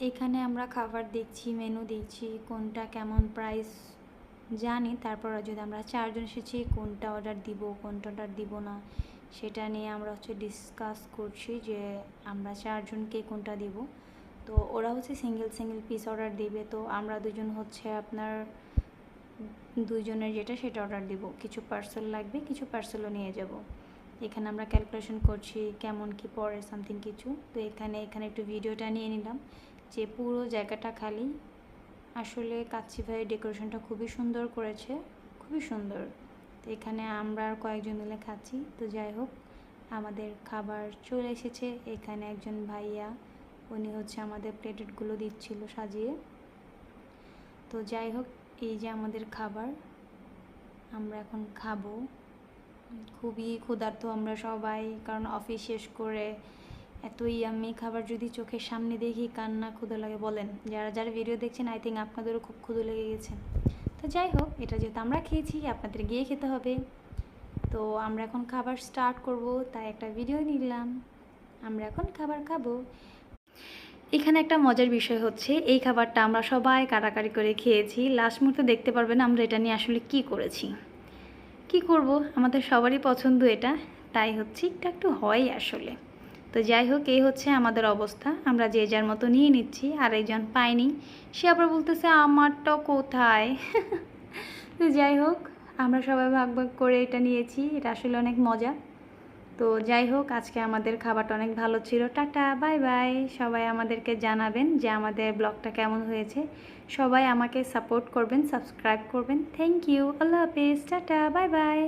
এখানে আমরা খাবার দেখছি, মেনু দেখছি, কোনটা কেমন প্রাইস জানি। তারপর যদি আমরা 4 জন এসেছি, কোনটা অর্ডার দিব, কোনটা অর্ডার দিব না, সেটা নিয়ে আমরা ডিসকাস করছি যে আমরা 4 জনকে কোনটা দিব। তো ওরা সিঙ্গেল সিঙ্গেল পিস অর্ডার দিবে, তো আমরা দুজন আপনার 2 জনের যেটা সেটা অর্ডার দিব। কিছু পার্সেল লাগবে, কিছু পার্সেলও নিয়ে যাব। এখানে আমরা ক্যালকুলেশন করছি কেমন কি পড়ে সামথিং কিছু। তো এখানে একটু ভিডিওটা নিয়ে নিলাম যে পুরো জায়গাটা খালি। আসলে কাচ্চি ভাইয়ের ডেকোরেশনটা খুবই সুন্দর করেছে, খুবই সুন্দর। তো এখানে আমরা আর কয়েকজন মিলে খাচ্ছি। তো যাই হোক, আমাদের খাবার চলে এসেছে। এখানে একজন ভাইয়া, উনি আমাদের প্লেটগুলো দিচ্ছিল সাজিয়ে। তো যাই হোক, এই যে আমাদের খাবার, আমরা এখন খাবো। খুবই ক্ষুধার্ত আমরা সবাই, কারণ অফিস শেষ করে এত ইয়াম্মি খাবার যদি চোখের সামনে দেখি, কান্না ক্ষুধা লাগে বলেন। যারা যারা ভিডিও দেখছেন, আই থিঙ্ক আপনাদেরও খুব ক্ষুধা লেগে গেছে। তো যাই হোক, এটা যেহেতু আমরা খেয়েছি, আপনাদের গিয়ে খেতে হবে। তো আমরা এখন খাবার স্টার্ট করব, তাই একটা ভিডিও নিলাম। আমরা এখন খাবার খাবো। এখানে একটা মজার বিষয় হচ্ছে, এই খাবারটা আমরা সবাই কাটাকাটি করে খেয়েছি। লাস্ট মুহূর্তে দেখতে পারবেন আমরা এটা নিয়ে আসলে কি করেছি। কি করব, আমাদের সবারই পছন্দ এটা, তাই একটু হয় আসলে। তো যাই হোক, এই আমাদের অবস্থা। আমরা যে যার মতো নিয়ে নিচ্ছি, আর একজন পায়নি, সে আবার বলতেছে আমারটা কোথায়। তো যাই হোক, আমরা সবাই ভাগ ভাগ করে এটা নিয়েছি। এটা আসলে অনেক মজা। তো যাই হোক, আজকে আমাদের খাবারটা অনেক ভালো ছিল। Tata, bye bye. সবাই আমাদেরকে জানাবেন যে আমাদের ব্লগটা কেমন হয়েছে। সবাই আমাকে সাপোর্ট করবেন, সাবস্ক্রাইব করবেন। থ্যাংক ইউ, আল্লাহ হাফেজ, টাটা, বাই বাই।